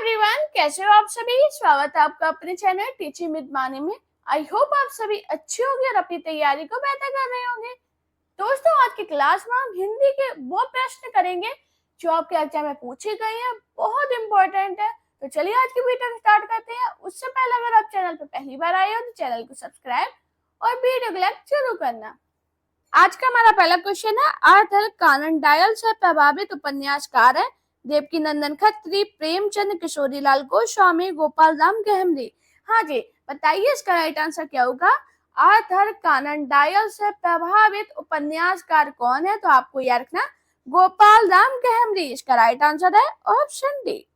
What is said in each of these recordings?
Everyone, कैसे हो आप सभी। स्वागत है आपका अपने चैनल टीचिंग विद मानी में। आई होप आप सभी अच्छे होंगे और अपनी तैयारी को बेहतर कर रहे होंगे। दोस्तों, आज की क्लास में हम हिंदी के वो प्रश्न करेंगे जो आपके एग्जाम में पूछे गए हैं, बहुत इंपॉर्टेंट है। तो चलिए आज की वीडियो स्टार्ट करते हैं। उससे पहले अगर आप चैनल पर पहली बार आए हो तो चैनल को सब्सक्राइब और वीडियो को लाइक जरूर करना। आज का हमारा पहला क्वेश्चन है, आर्थर कॉनन डॉयल से प्रभावित उपन्यासकार है देवकी नंदन खत्री, प्रेमचंद, किशोरीलाल गोस्वामी, गोपाल राम गहमरी। हाँ जी, बताइए इसका राइट आंसर क्या होगा। आर्थर कॉनन डॉयल से प्रभावित उपन्यासकार कौन है? तो आपको याद रखना गोपाल राम गहमरी इसका राइट आंसर है, ऑप्शन डी।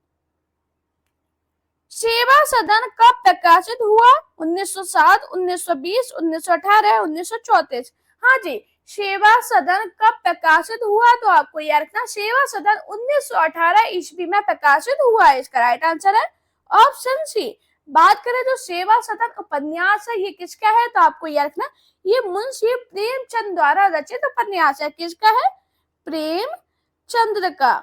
सेवा सदन कब प्रकाशित हुआ? 1907, 1920, 1918, 1934। हाँ जी, सेवा सदन कब प्रकाशित हुआ? तो आपको याद रखना सेवा सदन 1918 ईस्वी में प्रकाशित हुआ है, इसका राइट आंसर है ऑप्शन सी। बात करें जो सेवा सदन उपन्यास है ये किसका है? तो आपको याद रखना ये मुंशी प्रेमचंद द्वारा रचित उपन्यास है। किसका है? प्रेमचंद्र का।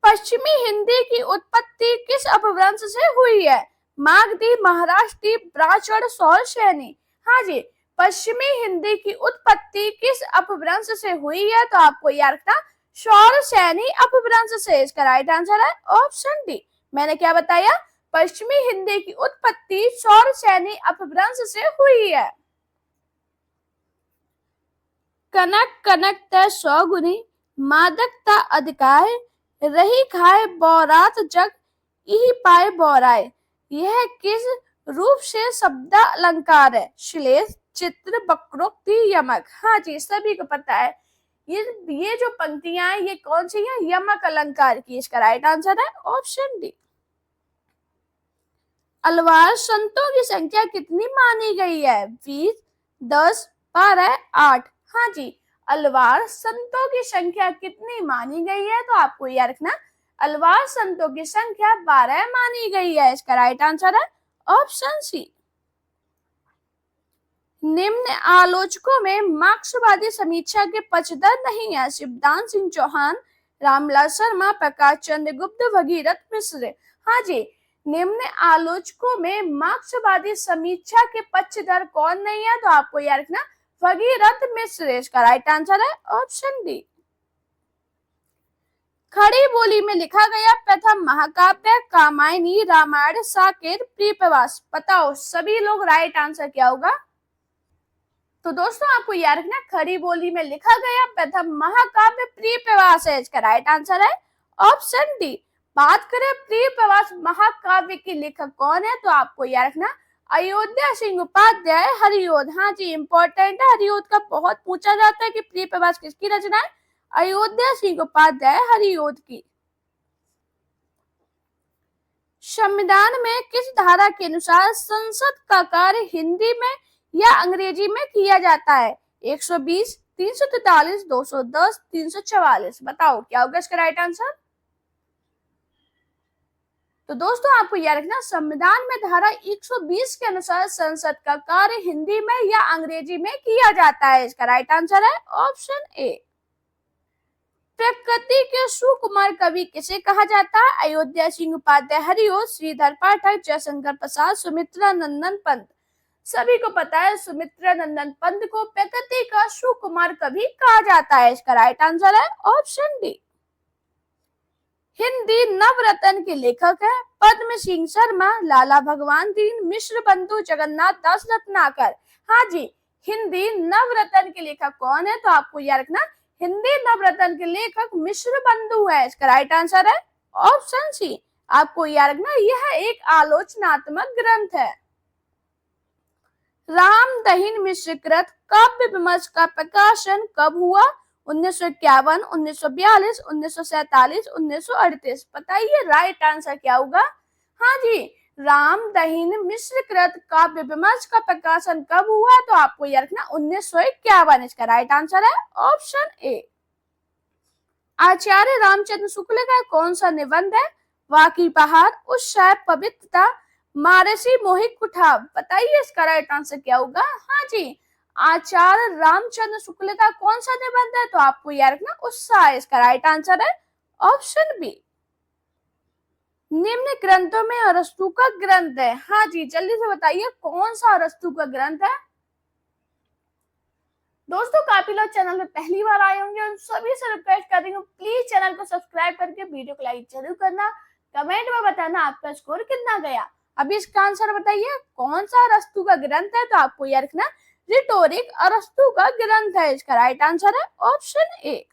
पश्चिमी हिंदी की उत्पत्ति किस अपभ्रंश से हुई है? मागधी, महाराष्ट्री, ब्राह्मण, सौरसेनी। हाँ जी, पश्चिमी हिंदी की उत्पत्ति किस अपभ्रंश से हुई है? तो आपको याद रखना सौरसेनी अपभ्रंश से, इसका राइट आंसर है ऑप्शन डी। मैंने क्या बताया? पश्चिमी हिंदी की उत्पत्ति सौरसेनी अपभ्रंश से हुई है। कनक कनक तय सौगुनी, मादकता अधिकाय, रही खाए बौरात जग, यही पाए बौराए। यह किस रूप से शब्द अलंकार है? श्लेष, चित्र, वक्रोक्ति, यमक। हाँ जी, सभी को पता है ये जो पंक्तियां हैं ये कौन सी है? यमक अलंकार की। इसका राइट आंसर है ऑप्शन डी। अलवार संतों की संख्या कितनी मानी गई है? 20, 10, 12, 8। हाँ जी, अलवार संतों की संख्या कितनी मानी गई है? तो आपको याद रखना अलवार संतों की संख्या 12 मानी गई है, इसका राइट आंसर है ऑप्शन सी। निम्न आलोचकों में मार्क्सवादी समीक्षा के पक्षधर नहीं है? शिवदान सिंह चौहान, रामलाल शर्मा, प्रकाश चंद्र गुप्त, भगीरथ मिश्र। हाँ जी, निम्न आलोचकों में मार्क्सवादी समीक्षा के पक्षधर कौन नहीं है? तो आपको याद रखना भगीरथ मिश्र, इसका राइट आंसर है ऑप्शन डी। खड़ी बोली में लिखा गया प्रथम महाकाव्य कामायनी, रामायण, साकेत, प्रियप्रवास। बताओ सभी लोग राइट आंसर क्या होगा? तो दोस्तों आपको याद रखना खड़ी बोली में लिखा गया प्रथम महाकाव्य प्रियप्रवास है, इसका राइट आंसर है ऑप्शन डी। बात करें प्रियप्रवास महाकाव्य के लेखक कौन है? तो आपको याद रखना अयोध्या सिंह उपाध्याय, हरिओद। हाँ जी, इंपॉर्टेंट है, हरिओद का बहुत पूछा जाता है कि प्रियप्रवास किसकी रचना है? अयोध्या सिंह उपाध्याय, हरिओद की। संविधान में किस धारा के अनुसार संसद का कार्य हिंदी में या अंग्रेजी में किया जाता है? 120, 343, 210, 344। बताओ क्या होगा इसका राइट आंसर? तो दोस्तों आपको याद रखना संविधान में धारा 120 के अनुसार संसद का कार्य हिंदी में या अंग्रेजी में किया जाता है, इसका राइट आंसर है ऑप्शन ए। प्रकृति के सुकुमार कवि किसे कहा जाता है? अयोध्या सिंह उपाध्याय, हरिओद, श्रीधर पाठक, जयशंकर प्रसाद, सुमित्रा नंदन पंत। सभी को पता है सुमित्रा नंदन पंत को प्रकृति का सुकुमार कवि कहा जाता है, इसका राइट आंसर है ऑप्शन डी। हिंदी नवरत्न के लेखक है पद्म सिंह शर्मा, लाला भगवान दीन, मिश्र बंधु, जगन्नाथ दास रत्नाकर। हाँ जी, हिंदी नवरत्न के लेखक कौन है? तो आपको याद रखना हिंदी नवरत्न के लेखक मिश्र बंधु है, इसका राइट आंसर है ऑप्शन सी। आपको याद रखना यह एक आलोचनात्मक ग्रंथ है। रामदहिन मिश्र कृत काव्य विमर्श का प्रकाशन कब हुआ? 1951, 1942, 1947, 1938। बताइए राइट आंसर क्या होगा? हाँ जी, रामदहिन मिश्र कृत काव्य विमर्श का प्रकाशन कब हुआ? तो आपको याद रखना 1951, इसका राइट आंसर है ऑप्शन ए। आचार्य रामचंद्र शुक्ल का कौन सा निबंध है? वाकी पहाड़, उत्साह, पवित्रता, मारसी मोहित कुठाव। बताइए इसका राइट आंसर क्या होगा? हाँ जी, आचार्य रामचंद्र शुक्ल का कौन सा निबंध है? तो आपको याद रखना उत्साह, इसका राइट आंसर है ऑप्शन बी। निम्न ग्रंथों में अरस्तु का ग्रंथ है। हाँ जी, जल्दी से बताइए कौन सा अरस्तु का ग्रंथ है। दोस्तों, काफी लोग चैनल में पहली बार आए होंगे और सभी से रिक्वेस्ट कर रही हूँ, प्लीज चैनल को सब्सक्राइब करके वीडियो को लाइक जरूर करना। कमेंट में बताना आपका स्कोर कितना गया। अभी इसका आंसर बताइए कौन सा अरस्तु का ग्रंथ है। तो आपको याद रखना रिटोरिक अरस्तु का ग्रंथ है। इसका राइट आंसर है ऑप्शन ए।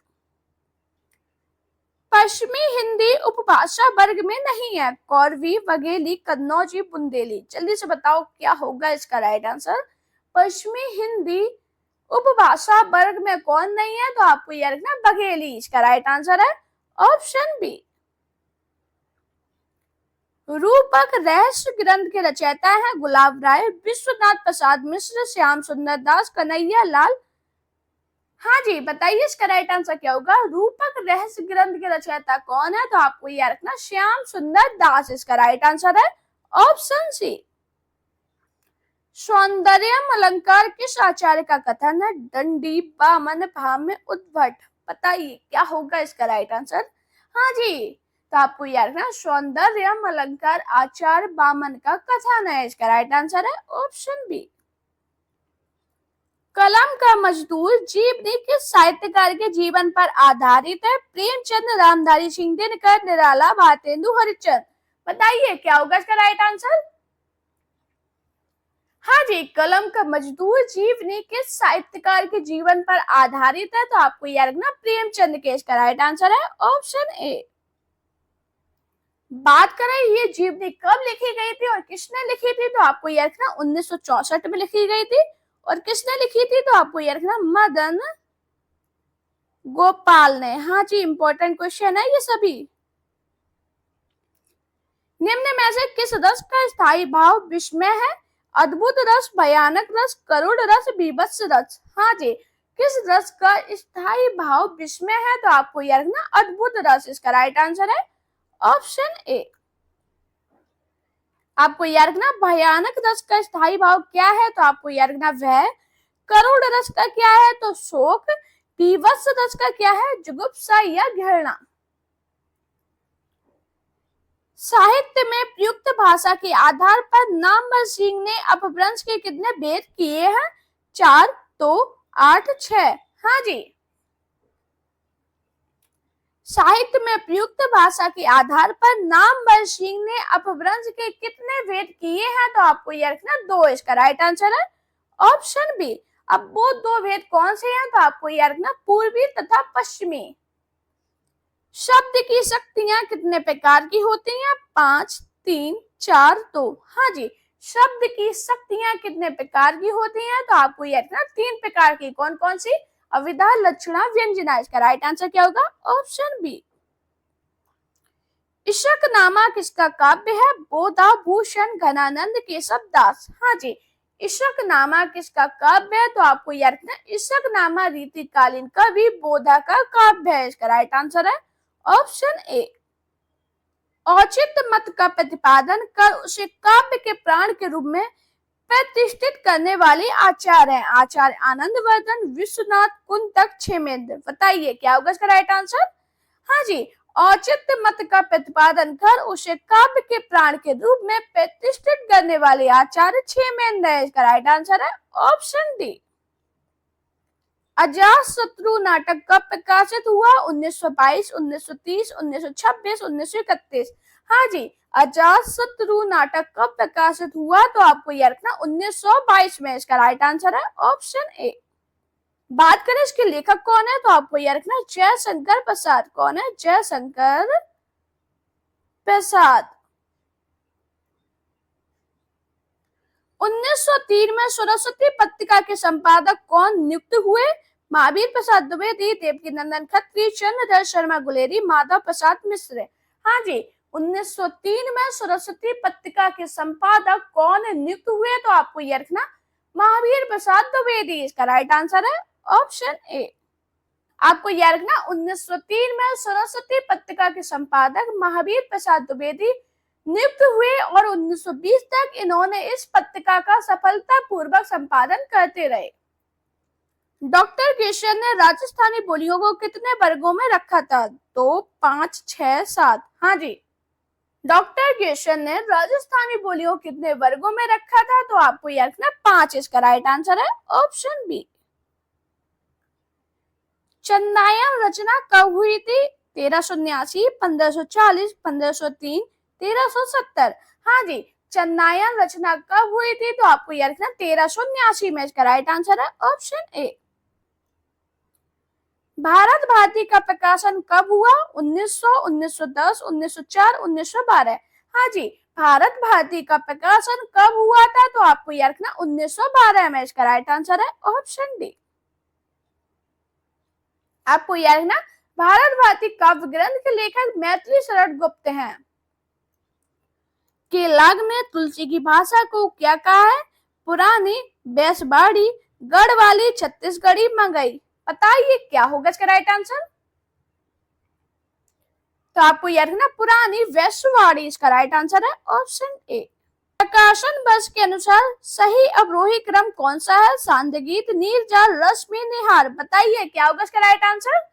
पश्चिमी हिंदी उपभाषा वर्ग में नहीं है। कौरवी, बघेली, कन्नौजी, बुंदेली। जल्दी से बताओ क्या होगा इसका राइट आंसर। पश्चिमी हिंदी उपभाषा वर्ग में कौन नहीं है। तो आपको याद रखना बघेली। इसका राइट आंसर है ऑप्शन बी। रूपक रहस्य ग्रंथ के रचयिता हैं गुलाब राय, विश्वनाथ प्रसाद मिश्र, श्याम सुंदर दास, कन्हैया लाल। हाँ जी, बताइए इसका राइट आंसर क्या होगा। रूपक रहस्य ग्रंथ के रचयिता कौन है। तो आपको याद रखना श्याम सुंदर दास। इसका राइट आंसर है ऑप्शन सी। सौंदर्यम अलंकार किस आचार्य का कथन है। दंडी, वामन, भाम्य, उद्भट। बताइए क्या होगा इसका राइट आंसर। हाँ जी, तो आपको याद रखना सौंदर्यम अलंकार आचार्य वामन का कथन है। इसका राइट आंसर है ऑप्शन बी। कलम का मजदूर जीवनी किस साहित्यकार के जीवन पर आधारित है। प्रेमचंद, रामधारी सिंह दिनकर, निराला, भारतेंदु हरिश्चंद्र। बताइए क्या होगा इसका राइट आंसर। हाँ जी, कलम का मजदूर जीवनी किस साहित्यकार के जीवन पर आधारित है। तो आपको याद रखना प्रेमचंद के। इसका राइट आंसर है ऑप्शन ए। बात करें ये जीवनी कब लिखी गई थी और किसने लिखी थी। तो आपको याद रखना 1964 में लिखी गई थी। और किसने लिखी थी। तो आपको याद रखना मदन गोपाल ने। हाँ जी, इंपॉर्टेंट क्वेश्चन है ये सभी। निम्न में से किस रस का स्थायी भाव विस्मय है। अद्भुत रस, भयानक रस, करुण रस, बीभत्स रस। हाँ जी, किस रस का स्थायी भाव विस्मय है। तो आपको याद रखना अद्भुत रस। इसका राइट आंसर है ऑप्शन ए। आपको याद रखना भयानक रस का स्थायी भाव क्या है। तो आपको याद रखना वह। करुण रस का क्या है। तो शोक। बीभत्स रस का क्या है। जुगुप्सा या घृणा। साहित्य में प्रयुक्त भाषा के आधार पर नामवर सिंह ने अपभ्रंश के कितने भेद किए हैं। 4, 2, 8, 6। हाँ जी, साहित्य में प्रयुक्त भाषा के आधार पर नामवर सिंह ने अपभ्रंश के कितने भेद किए हैं। तो आपको यह रखना 2। इसका राइट आंसर है ऑप्शन बी। अब वो 2 भेद कौन से हैं। तो आपको यह रखना पूर्वी तथा पश्चिमी। शब्द की शक्तियां कितने प्रकार की होती हैं। 5, 3, 4, 2। हाँ जी, शब्द की शक्तियां कितने प्रकार की होती हैं। तो आपको यह रखना 3 प्रकार की। कौन कौन सी। अविधा, लक्षणा, व्यंजना। इसका राइट आंसर क्या होगा ऑप्शन बी। इशकनामा किसका काव्य है। बोधा, भूषण, घनानंद, केशव दास। हाँ जी, इशकनामा किसका काव्य है। तो आपको याद रखना इशकनामा रीतिकालीन कवि बोधा का काव्य है। इसका राइट आंसर है ऑप्शन ए। औचित्य मत का प्रतिपादन कर उसे काव्य के प्राण के रूप में प्रतिष्ठित करने वाले आचार्य हैं। आचार्य आनंदवर्धन, विश्वनाथ, कुंतक, क्षेमेंद्र। बताइए क्या होगा इसका राइट आंसर। हाँ जी, औचित्य मत का प्रतिपादन कर उसे काव्य के प्राण के रूप में प्रतिष्ठित करने वाले आचार्य क्षेमेंद्र है। इसका राइट आंसर है ऑप्शन डी। अजातशत्रु नाटक कब प्रकाशित हुआ। 1922, 1930, 1926, 1931। हाँ जी, अजातशत्रु नाटक कब प्रकाशित हुआ। तो आपको याद रखना 1922 में। इसका राइट आंसर है ऑप्शन ए। बात करें इसके लेखक कौन है। तो आपको याद रखना जयशंकर प्रसाद। कौन है। जयशंकर प्रसाद। 1903 में सरस्वती पत्रिका के संपादक कौन नियुक्त हुए। महावीर प्रसाद द्विवेदी, देवकी नंदन खत्री, चंद्रधर शर्मा गुलेरी, माधव प्रसाद मिश्र। हाँ जी, 1903 में सरस्वती पत्रिका के संपादक कौन नियुक्त हुए। तो आपको यह रखना महावीर प्रसाद द्विवेदी। इसका राइट आंसर है ऑप्शन ए। आपको याद रखना 1903 में सरस्वती पत्रिका के संपादक महावीर प्रसाद द्विवेदी नियुक्त हुए और 1920 तक इन्होंने इस पत्रिका का सफलतापूर्वक संपादन करते रहे। डॉक्टर केशर ने राजस्थानी बोलियों को कितने वर्गों में रखा था? 2, 5, 6, 7। हाँ जी, डॉक्टर केशर ने राजस्थानी बोलियों को कितने वर्गों में रखा था? तो आपको याद रखना 5 इसका राइट आंसर है ऑप्शन बी। चंदायन रचना कब हुई थी? 1379, 1540, 1503, 1370। हाँ जी, चंदायन रचना कब हुई थी? तो आपको याद रखना 1379 में इसका राइट आंसर है ऑप्शन ए। भारत भारती का प्रकाशन कब हुआ? 1900, 1910, 1904, 1912। हाँ जी, भारत भारती का प्रकाशन कब हुआ था? तो आपको याद रखना 1912 में इसका राइट आंसर है ऑप्शन डी। आपको याद रखना भारत भारती काव्य ग्रंथ के लेखक मैथिली शरण गुप्त हैं। केलाग ने तुलसी की भाषा को क्या कहा है? पुरानी, बैसबाड़ी, गढ़वाली, छत्तीसगढ़ी, मंगई। बताइए क्या होगा इसका राइट आंसर? तो आपको याद रखना पुरानी वैश्यवाड़ी इसका राइट आंसर है ऑप्शन ए। प्रकाशन वर्ष के अनुसार सही अवरोही क्रम कौन सा है? सांदगीत, नीरजा, रश्मि, निहार। बताइए क्या होगा इसका राइट आंसर?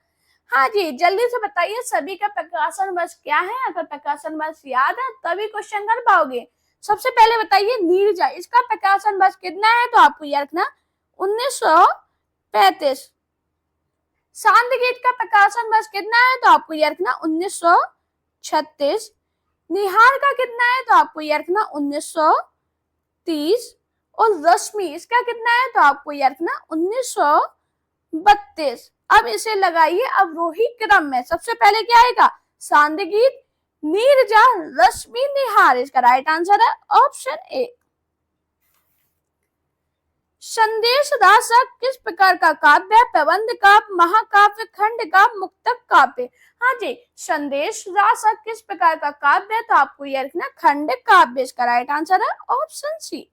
हाँ जी, जल्दी से बताइए सभी का प्रकाशन वर्ष क्या है? अगर प्रकाशन वर्ष याद है तभी क्वेश्चन कर पाओगे। सबसे पहले बताइए नीरजा, इसका प्रकाशन वर्ष कितना है? तो आपको याद रखना 1935। सांदगीत का प्रकाशन वर्ष कितना है? तो आपको याद रखना 1936। निहार का कितना है? तो आपको याद रखना 1930। और रश्मि इसका कितना है? तो आपको याद रखना 1932। अब इसे लगाइए अवरोही क्रम में। सबसे पहले क्या आएगा? सांदगीत, नीरजा, रश्मि, निहार। इसका राइट आंसर है ऑप्शन ए। संदेश रासक किस प्रकार का काव्य है? प्रबंध काव्य, महाकाव्य, खंड काव्य, मुक्तक काव्य। हाँ जी, संदेश रासक किस प्रकार का काव्य है? तो आपको यह रखना खंड काव्य। इसका राइट आंसर है ऑप्शन सी।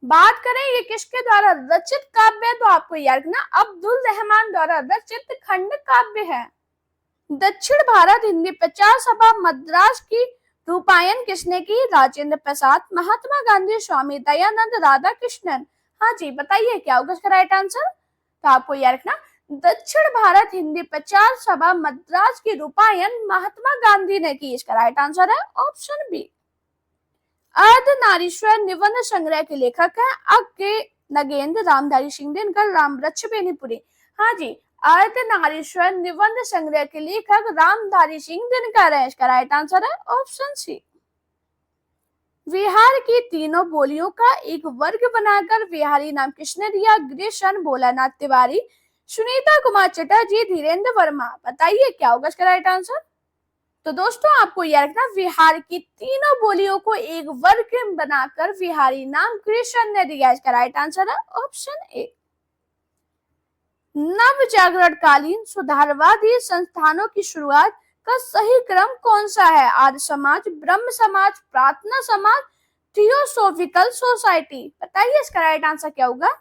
बात करें ये किसके द्वारा रचित काव्य है? तो आपको याद रखना अब्दुल रहमान द्वारा रचित खंड काव्य है। दक्षिण भारत हिंदी प्रचार सभा मद्रास की रूपायन किसने की? राजेंद्र प्रसाद, महात्मा गांधी, स्वामी दयानंद, राधा कृष्णन। हाँ जी, बताइए क्या होगा इसका राइट आंसर? तो आपको याद रखना दक्षिण भारत हिंदी प्रचार सभा मद्रास की रूपायन महात्मा गांधी ने की। इसका राइट आंसर है ऑप्शन बी। अर्धनारीश्वर निबंध संग्रह के लेखक है अज्ञे नगेंद्र, रामधारी सिंह दिनकर, रामवृक्ष बेनीपुरी। हाँ जी, अर्धनारीश्वर निबंध संग्रह के लेखक रामधारी सिंह दिनकर है। इसका राइट आंसर है ऑप्शन सी। बिहार की तीनों बोलियों का एक वर्ग बनाकर बिहारी नाम किसने दिया? ग्रीशन, भोलानाथ तिवारी, सुनीता कुमार चटर्जी, धीरेन्द्र वर्मा। बताइए क्या होगा इसका राइट आंसर? तो दोस्तों आपको याद रखना बिहार की तीनों बोलियों को एक वर्ग बनाकर बिहारी नाम कृष्ण ने दिया। इसका राइट आंसर है ऑप्शन ए। नव जागरण कालीन सुधारवादी संस्थानों की शुरुआत का सही क्रम कौन सा है? आर्य समाज, ब्रह्म समाज, प्रार्थना समाज, थियोसोफिकल सोसाइटी। बताइए इसका राइट आंसर क्या होगा?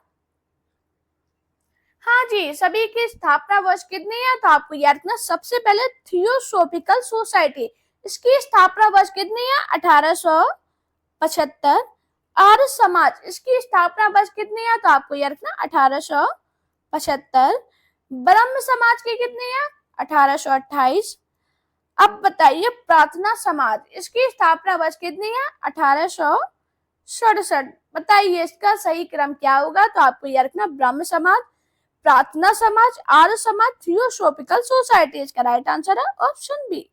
हाँ जी, सभी की स्थापना वर्ष कितनी है? तो आपको याद रखना सबसे पहले थियोसोफिकल सोसाइटी, इसकी स्थापना वर्ष कितनी है? 1875। आर्य समाज, इसकी स्थापना वर्ष कितनी है? तो आपको याद रखना 1875। ब्रह्म समाज की कितनी है? 1828। अब बताइए प्रार्थना समाज, इसकी स्थापना वर्ष कितनी है? 1867। बताइए इसका सही क्रम क्या होगा? तो आपको याद रखना ब्रह्म समाज, प्रार्थना समाज, आर्य समाज, थियोसोफिकल सोसाइटी। इसका राइट आंसर है ऑप्शन बी।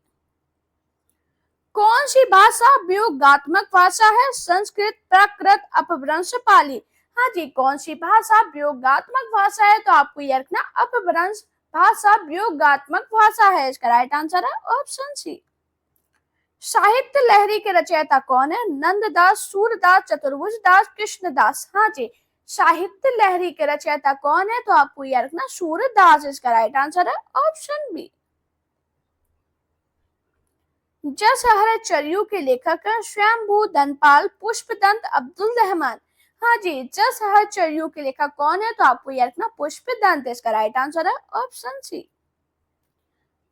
कौन सी भाषा व्योगात्मक भाषा है? संस्कृत, प्राकृत, अपभ्रंश, पाली। हाँ जी, कौन सी भाषा व्योगात्मक भाषा है? तो आपको यह रखना अपभ्रंश भाषा व्योगात्मक भाषा है। इसका राइट आंसर है ऑप्शन सी। साहित्य लहरी के रचयिता कौन है? नंददास, सूरदास, चतुर्भुज दास, कृष्णदास। हाँ जी, साहित्य लहरी के रचयिता कौन है? तो आपको याद रखना सूरदास। इसका राइट आंसर है ऑप्शन बी। जस हर चरियू के लेखक है स्वयंभू, धनपाल, पुष्पदंत, अब्दुल रहमान। हाँ जी, जस हर चरियू के लेखक कौन है? तो आपको याद रखना पुष्पदंत। इसका राइट आंसर है ऑप्शन सी।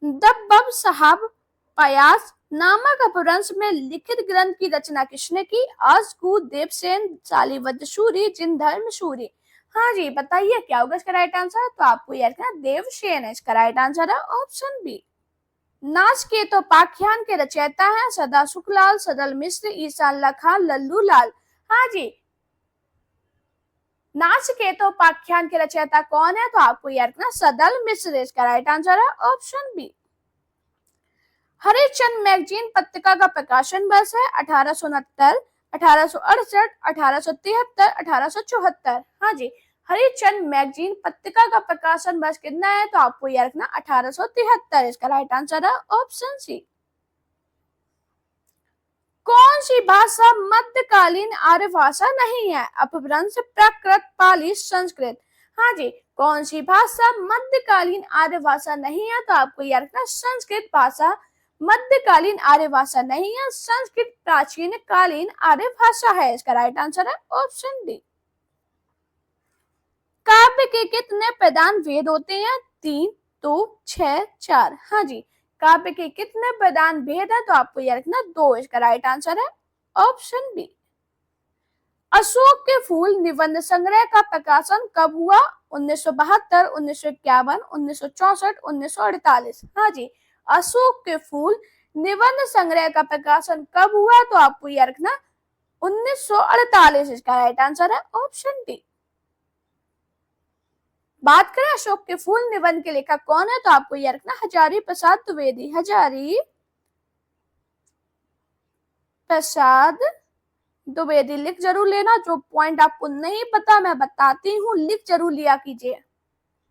दब्बब साहब पयास नामक अपभ्रंश में लिखित ग्रंथ की रचना किसने की? आजकू, देवसेन, शालिवद्ध सूरी, जिनधर्म सूरी। हाँ जी, बताइए क्या होगा इसका राइट आंसर? तो आपको याद करना देवसेन है इसका राइट आंसर है ऑप्शन बी। नाचकेतोपाख्यान के रचयिता हैं सदा सुखलाल, सदल मिश्र, ईशान लखान, लल्लू लाल। हाँ जी, नाचकेतोपाख्यान के रचयिता कौन है? तो आपको याद रखना सदल मिश्र, इसका राइट आंसर है ऑप्शन बी। हरिश्चंद्र मैगजीन पत्रिका का प्रकाशन वर्ष है 1869, 1868, 1873, 1874। हाँ जी, हरिश्चंद्र मैगजीन पत्रिका का प्रकाशन वर्ष कितना है? तो आपको याद रखना 1873, इसका राइट आंसर है ऑप्शन सी। कौन सी भाषा मध्यकालीन आर्य भाषा नहीं है? अपभ्रंश, प्राकृत, पाली, संस्कृत। हाँ जी, कौन सी भाषा मध्यकालीन आर्य भाषा नहीं है? तो आपको याद रखना संस्कृत भाषा मध्यकालीन आर्य भाषा नहीं है, संस्कृत प्राचीन कालीन आर्य भाषा है, इसका राइट आंसर है ऑप्शन डी। काव्य के कितने प्रधान भेद होते हैं? 3, 2, 6, 4। हाँ जी, काव्य के कितने प्रधान भेद है? तो आपको याद रखना 2, इसका राइट आंसर है ऑप्शन बी। अशोक के फूल निबंध संग्रह का प्रकाशन कब हुआ? 1972, 1951, 1964, 1948। हाँ जी, अशोक के फूल निबंध संग्रह का प्रकाशन कब हुआ? तो आपको याद रखना 1948, इसका राइट आंसर है ऑप्शन डी। बात करें अशोक के फूल निबंध के लेखक कौन है? तो आपको याद रखना हजारी प्रसाद द्विवेदी। हजारी प्रसाद द्विवेदी, लिख जरूर लेना। जो पॉइंट आपको नहीं पता मैं बताती हूँ, लिख जरूर लिया कीजिए।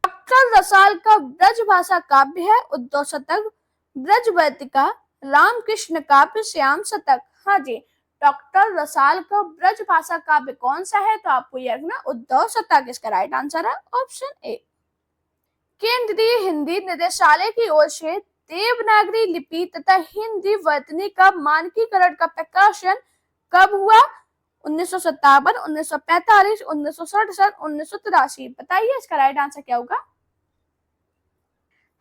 डॉक्टर रसाल का ब्रज भाषा काव्य है उद्धव शतक, ब्रजवर्तिका, रामकृष्ण काव्य, श्याम शतक। हाँ जी, डॉक्टर रसाल का ब्रज भाषा काव्य कौन सा है? तो आपको यह रखना उद्धव शतक, इसका राइट आंसर है ऑप्शन ए। केंद्रीय हिंदी निदेशालय की ओर से देवनागरी लिपि तथा हिंदी वर्तनी का मानकीकरण का प्रकाशन कब हुआ? 1957, 1945, 1967, 1983। बताइए इसका राइट आंसर क्या होगा?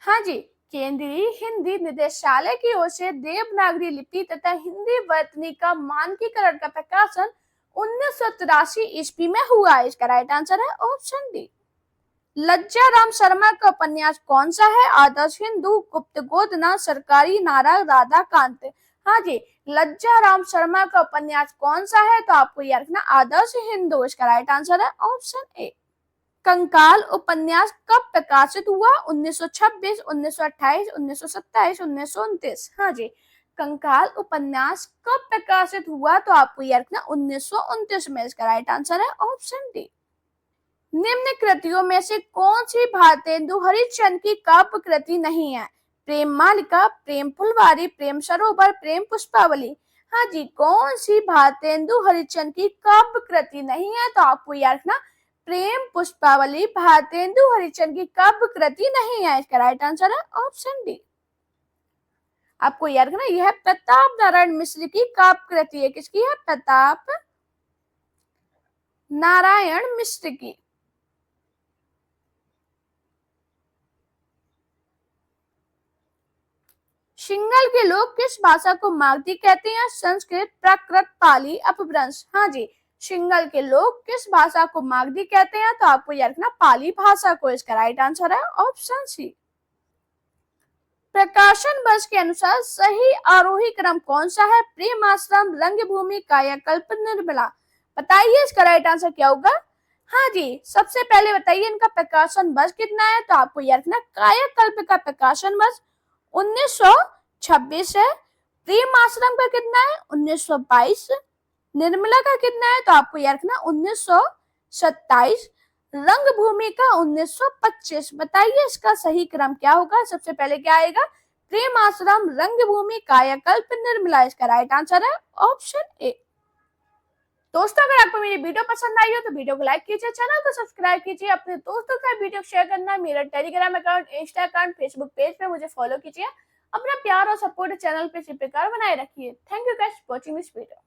हाँ जी, केंद्रीय हिंदी निदेशालय की ओर से देवनागरी लिपि तथा हिंदी वर्तनी का मानकीकरण का प्रकाशन 1983 ईस्वी में हुआ। इसका राइट आंसर है ऑप्शन डी। लज्जा राम शर्मा का उपन्यास कौन सा है? आदर्श हिंदू, गुप्त गोदना, सरकारी नारा, राधा कांत। हाँ जी, लज्जा राम शर्मा का उपन्यास कौन सा है? तो आपको याद रखना आदर्श हिंदू, इसका राइट आंसर है ऑप्शन ए। कंकाल उपन्यास कब प्रकाशित हुआ? 1926, 1928, 1927, 1929। हाँ जी, कंकाल उपन्यास कब प्रकाशित हुआ? तो आपको याद रखना 1929 में, इसका राइट आंसर है ऑप्शन डी। निम्न कृतियों में से कौन सी भारतेंदु हरिश्चंद्र की काव्य कृति नहीं है? प्रेम मालिका, प्रेम फुलवारी, प्रेम सरोवर, प्रेम पुष्पावली। हाँ जी, कौन सी भारतेंदु हरिश्चंद्र की काव्य कृति नहीं है? तो आपको याद रखना प्रेम पुष्पावली भारतेंदु हरिश्चंद्र की काव्य कृति नहीं है, इसका राइट आंसर है ऑप्शन डी। आपको याद रखना यह प्रताप नारायण मिश्र की काव्य कृति है। किसकी है? प्रताप नारायण मिश्र की। सिंगल के लोग किस भाषा को मागधी कहते हैं? संस्कृत, प्राकृत, पाली, अपभ्रंश। हाँ जी, सिंगल के लोग किस भाषा को मागधी कहते हैं? तो आपको याद रखना पाली भाषा को, इसका राइट आंसर है ऑप्शन सी। प्रकाशन वर्ष के अनुसार सही आरोही क्रम कौन सा है? प्रेमाश्रम, रंगभूमि, कायाकल्प, निर्मला। बताइए इसका राइट आंसर क्या होगा? हाँ जी, सबसे पहले बताइए इनका प्रकाशन वर्ष कितना है? तो आपको याद रखना कायाकल्प का प्रकाशन वर्ष 1926 है। प्रेम आश्रम का कितना है? 1922। निर्मला का कितना है? तो आपको याद रखना 1927। रंगभूमि का 1925। बताइए इसका सही क्रम क्या होगा? सबसे पहले क्या आएगा? प्रेम आश्रम, रंगभूमि, कायाकल्प, निर्मला। इसका राइट आंसर है ऑप्शन ए। दोस्तों, अगर आपको मेरी वीडियो पसंद आई हो तो वीडियो को लाइक कीजिए, चैनल को सब्सक्राइब कीजिए, अपने दोस्तों का वीडियो शेयर करना, मेरा Telegram account, Insta account, Facebook page पे मुझे फॉलो कीजिए। अपना प्यार और सपोर्ट चैनल पे इसी प्रकार बनाए रखिए। Thank you guys for watching this video.